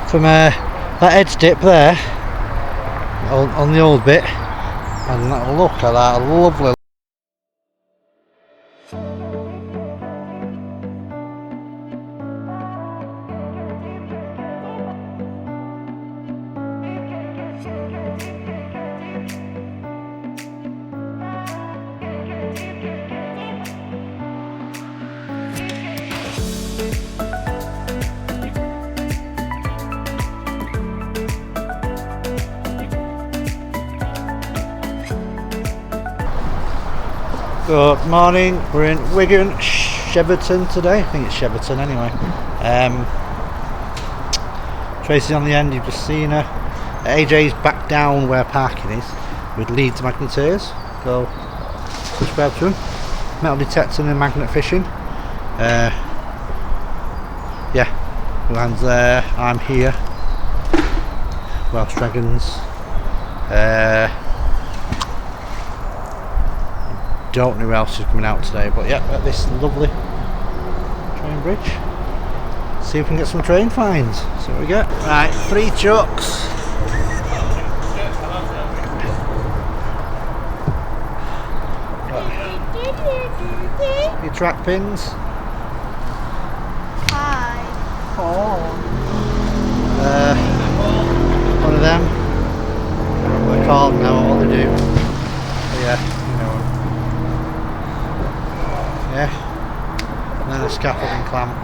from that edge dip there on the old bit, and look at that lovely. Good morning, we're in Wigan, Cheverton today. I think it's Cheverton anyway. Tracy's on the end, you've just seen her. AJ's back down where parking is with leads magneteers. Go subscribe to him. Metal detecting and magnet fishing. Yeah, Luan's there, I'm here. Welsh Dragons. Don't know who else is coming out today, but yeah, at this lovely train bridge. See if we can get some train finds. See what we get. Right, 3 chucks. Your track pins. 5. Oh. One of them. I don't know what they're called now or what they do. But yeah, you know. Yeah, and then a scaffolding clamp.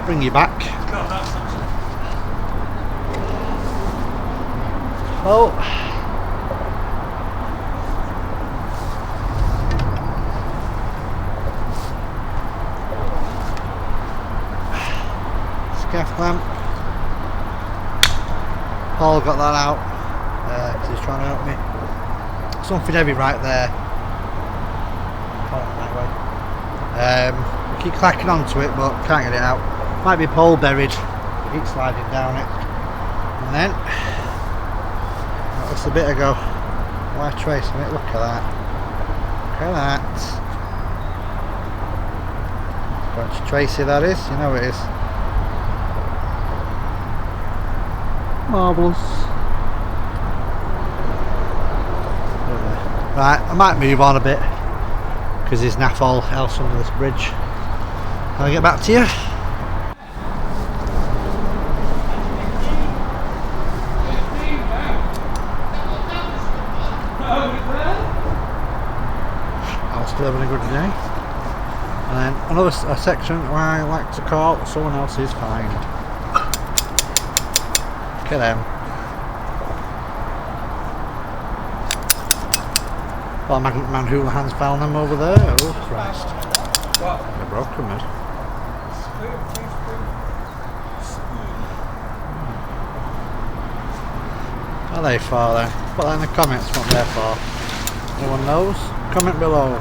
Bring you back. Oh, scaff clamp. Paul got that out because he's trying to help me. Something heavy right there. Keep clacking onto it but can't get it out. Might be pole buried. Keep sliding down it. And then that was a bit ago. Why trace on it? Look at that. Look at that. Bunch of Tracy that is, you know it is. Marvellous. Right, I might move on a bit because there's naff all else under this bridge. I'll get back to you. I'm still having a good day. And then another section where I like to call someone else's find. Look at them. Well, Magnet Man Houlihan's found them over there. Oh Christ. What? They're broken, mate. What are they for then? Put that in the comments what they're for. Anyone knows? Comment below.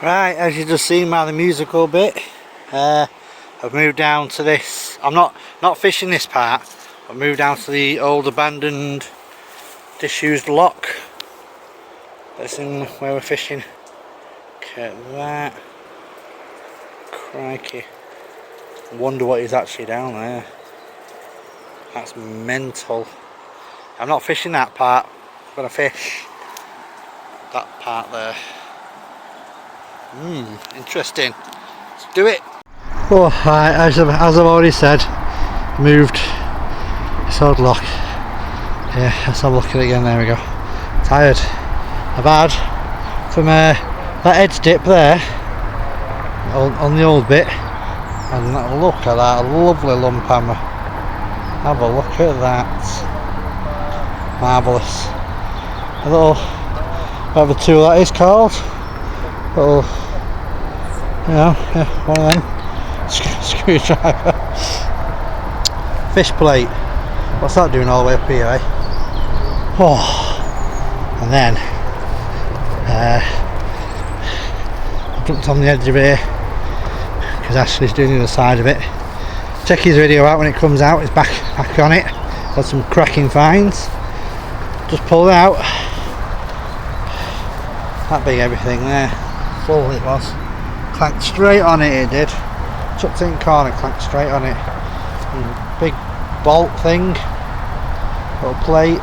Right, as you just seen by the musical bit, I've moved down to this. I'm not fishing this part. I've moved down to the old abandoned disused lock. That's in where we're fishing. Look at that. Crikey. I wonder what is actually down there. That's mental. I'm not fishing that part. I'm gonna fish that part there. Interesting. Let's do it. Oh, right, as I've already said, moved this old lock. Yeah, let's have a look at it again. There we go. Tired. I've had from that edge dip there on the old bit, and look at that lovely lump hammer. Have a look at that. Marvellous. A little, whatever tool that is called. Little, you know, yeah, one of them. Screwdriver. Fish plate. What's that doing all the way up here, eh? Oh. And then I jumped on the edge of here because Ashley's doing the other side of it. Check his video out when it comes out. It's back on it. Got some cracking finds. Just pulled out that big everything there. Full it was. Clanked straight on it, did. Chucked it in corner, clanked straight on it. Big bolt thing, little plate,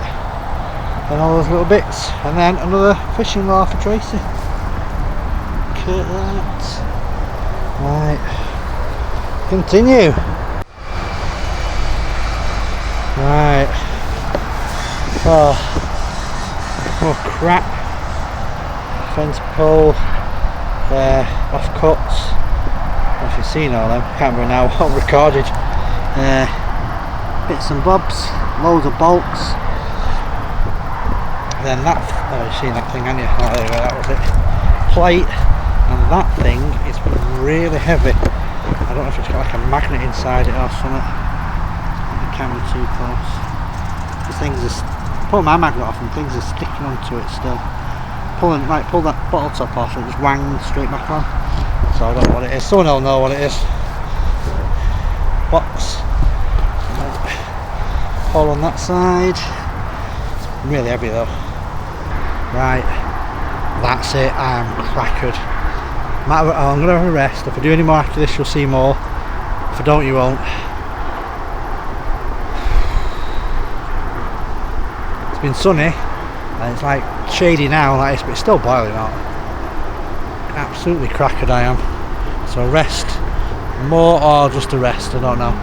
and all those little bits, and then another fishing lure for Tracy. Look at that. Right, continue. Right. Oh crap. Fence pole, off cuts. I don't know if you've seen all them, can't remember now what recorded. Bits and bobs, loads of bolts. Then that, oh, you've seen that thing, haven't you? Oh, there you go, that was it. Plate, and that thing is really heavy. I don't know if it's got like a magnet inside it or something. The camera too close. The things are, pull my magnet off and things are sticking onto it still. Pull that bottle top off and it just wanged straight back on. So I don't know what it is. Someone will know what it is. Box. Hole on that side. It's really heavy though. Right. That's it. I am crackered. I'm going to have a rest. If I do any more after this, you'll see more. If I don't, you won't. It's been sunny. And it's like shady now like this, but it's still boiling hot. Absolutely crackered I am. So rest, more or just a rest, I don't know.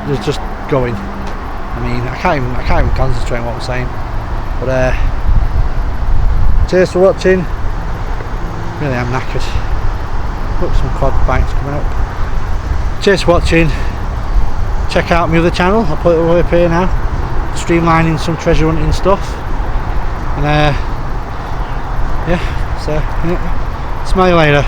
It's just going. I mean, I can't even concentrate on what I'm saying. But cheers for watching. Really am knackered. Look, some quad bites coming up. Cheers for watching. Check out my other channel. I'll put it all up here now. Streamlining some treasure hunting stuff. And yeah, so yeah. Smell you later.